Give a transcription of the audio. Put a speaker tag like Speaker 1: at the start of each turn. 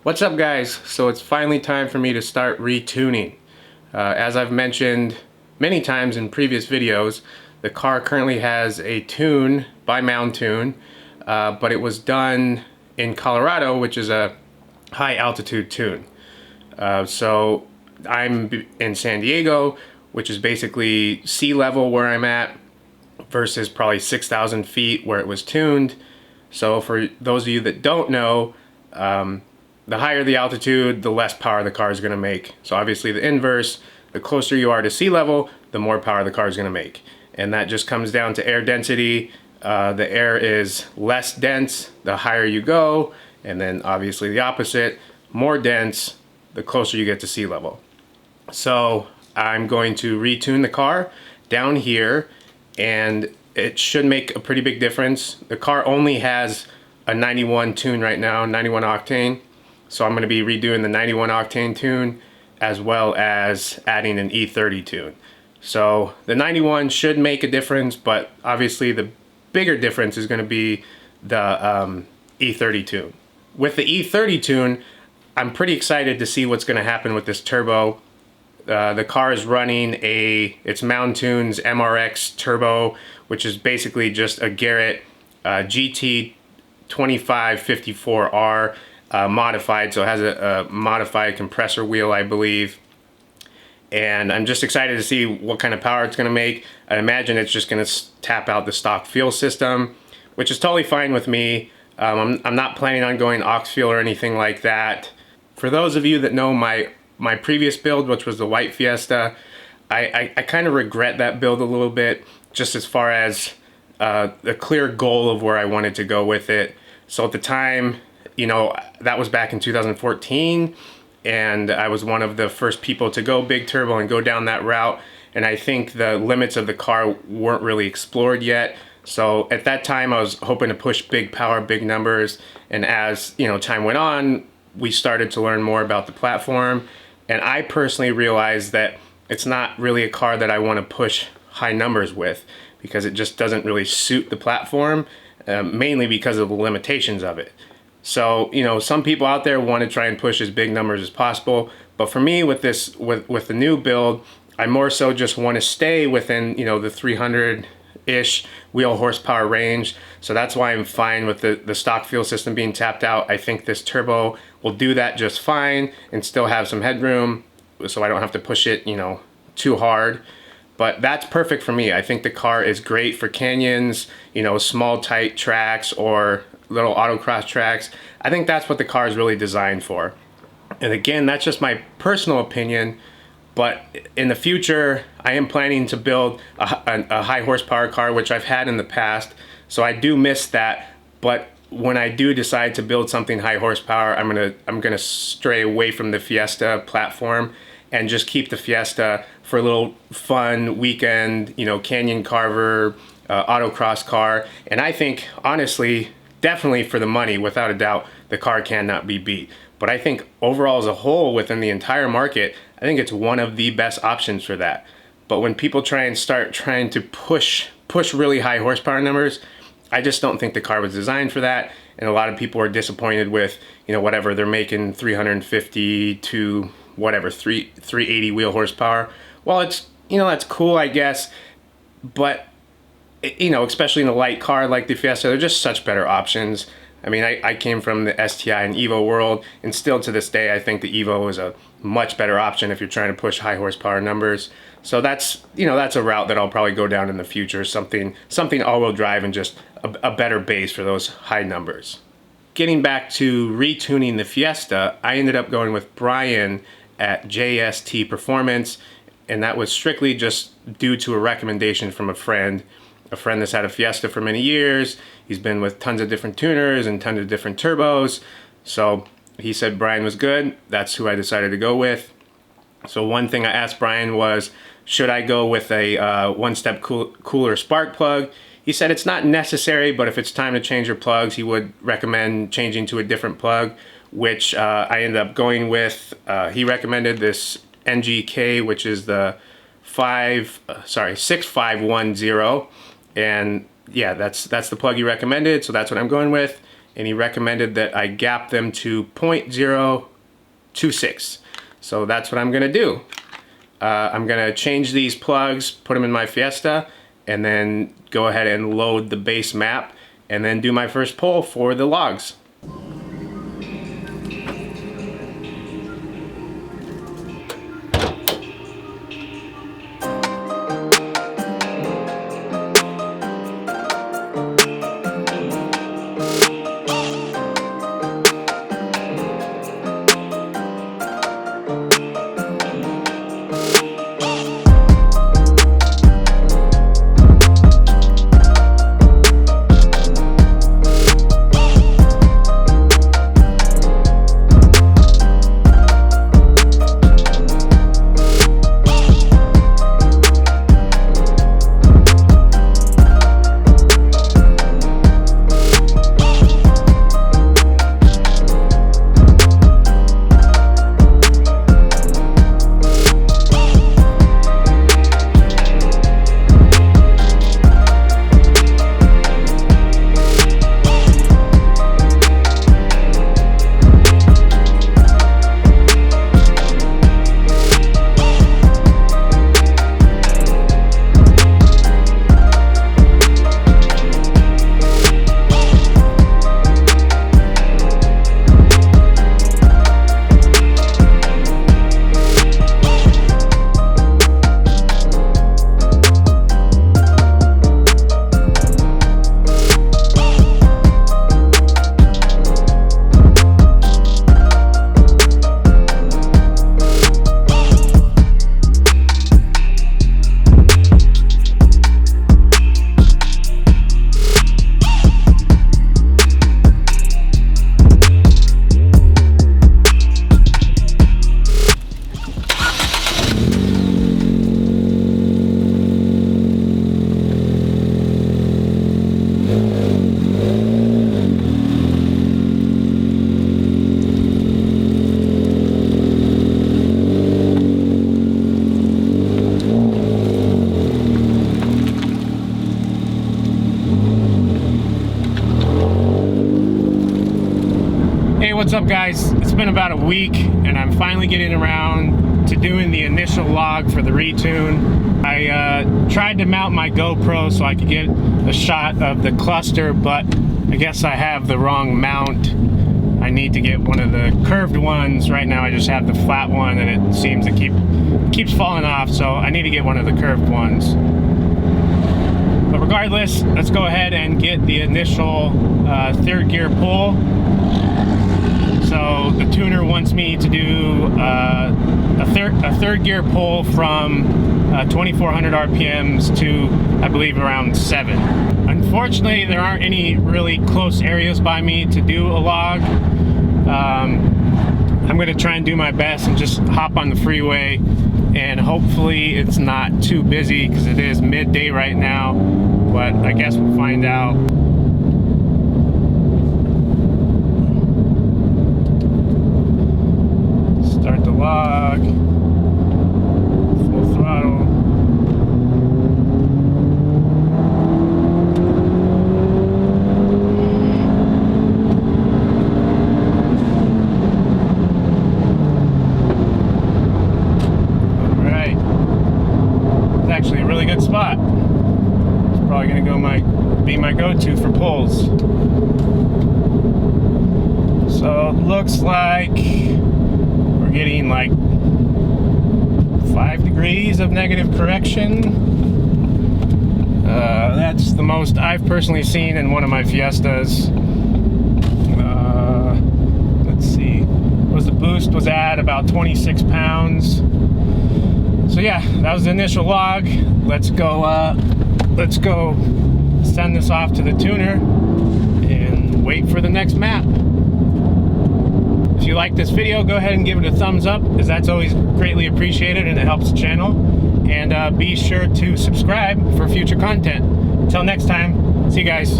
Speaker 1: What's up, guys? So it's finally time for me to start retuning. As I've mentioned many times in previous videos, the car currently has a tune by Mountain Tune, but it was done in Colorado, which is a high altitude tune. So I'm in San Diego, which is basically sea level where I'm at, versus probably 6,000 feet where it was tuned. So for those of you that don't know, the higher the altitude, the less power the car is going to make. So obviously the inverse, the closer you are to sea level, the more power the car is going to make. And that just comes down to air density. The air is less dense the higher you go, and then obviously the opposite, more dense the closer you get to sea level. So I'm going to retune the car down here, and it should make a pretty big difference. The car only has a 91 tune right now, 91 octane. So I'm going to be redoing the 91 octane tune as well as adding an E30 tune. So the 91 should make a difference, but obviously the bigger difference is going to be the E30 tune. With the E30 tune, I'm pretty excited to see what's going to happen with this turbo. The car is running it's Mountain Tune's MRX turbo, which is basically just a Garrett GT 2554R modified, so it has a modified compressor wheel, I believe. And I'm just excited to see what kind of power it's going to make. I imagine it's just going to tap out the stock fuel system, which is totally fine with me. I'm not planning on going aux fuel or anything like that. For those of you that know my previous build, which was the white Fiesta, I kind of regret that build a little bit, just as far as the clear goal of where I wanted to go with it. So at the time, you know, that was back in 2014, and I was one of the first people to go big turbo and go down that route, and I think the limits of the car weren't really explored yet. So at that time I was hoping to push big power, big numbers, and as you know, time went on, we started to learn more about the platform, and I personally realized that it's not really a car that I want to push high numbers with, because it just doesn't really suit the platform, mainly because of the limitations of it. So, you know, some people out there want to try and push as big numbers as possible, but for me with this, with the new build, I more so just want to stay within, you know, the 300-ish wheel horsepower range. So that's why I'm fine with the stock fuel system being tapped out. I think this turbo will do that just fine and still have some headroom, so I don't have to push it, you know, too hard. But that's perfect for me. I think the car is great for canyons, you know, small tight tracks or little autocross tracks. I think that's what the car is really designed for. And again, that's just my personal opinion, but in the future I am planning to build a high horsepower car, which I've had in the past, so I do miss that. But when I do decide to build something high horsepower, I'm gonna stray away from the Fiesta platform and just keep the Fiesta for a little fun weekend, you know, canyon carver, autocross car. And I think, honestly, definitely for the money, without a doubt, the car cannot be beat. But I think overall as a whole within the entire market, I think it's one of the best options for that. But when people start trying to push really high horsepower numbers, I just don't think the car was designed for that. And a lot of people are disappointed with, you know, whatever they're making 350 to whatever 380 wheel horsepower. Well, it's, you know, that's cool, I guess, but you know, especially in a light car like the Fiesta, they're just such better options. I mean, I came from the STI and Evo world, and still to this day, I think the Evo is a much better option if you're trying to push high horsepower numbers. So that's, you know, that's a route that I'll probably go down in the future, something all-wheel drive and just a better base for those high numbers. Getting back to retuning the Fiesta, I ended up going with Brian at JST Performance, and that was strictly just due to a recommendation from a friend that's had a Fiesta for many years. He's been with tons of different tuners and tons of different turbos. So he said Brian was good. That's who I decided to go with. So one thing I asked Brian was, should I go with a one-step cooler spark plug? He said it's not necessary, but if it's time to change your plugs, he would recommend changing to a different plug, which I ended up going with. He recommended this NGK, which is the 6510, and yeah, that's the plug he recommended, so that's what I'm going with. and he recommended that I gap them to 0.026. So that's what I'm gonna do. I'm gonna change these plugs, put them in my Fiesta, and then go ahead and load the base map, and then do my first pull for the logs. What's up, guys? It's been about a week and I'm finally getting around to doing the initial log for the retune. I tried to mount my GoPro so I could get a shot of the cluster, but I guess I have the wrong mount. I need to get one of the curved ones. Right now I just have the flat one and it seems to keeps falling off, so I need to get one of the curved ones. But regardless, let's go ahead and get the initial third gear pull. So the tuner wants me to do a third gear pull from 2400 RPMs to, I believe, around 7. Unfortunately, there aren't any really close areas by me to do a log. I'm going to try and do my best and just hop on the freeway, and hopefully it's not too busy because it is midday right now, but I guess we'll find out. Start the log, full throttle. All right, it's actually a really good spot. It's probably gonna be my go-to for pulls. So it looks like getting like 5 degrees of negative correction. That's the most I've personally seen in one of my Fiestas. Let's see, the boost was at about 26 pounds. So yeah, that was the initial log. Let's go send this off to the tuner and wait for the next map. If you like this video, go ahead and give it a thumbs up, as that's always greatly appreciated and it helps the channel. And be sure to subscribe for future content. Until next time, see you guys.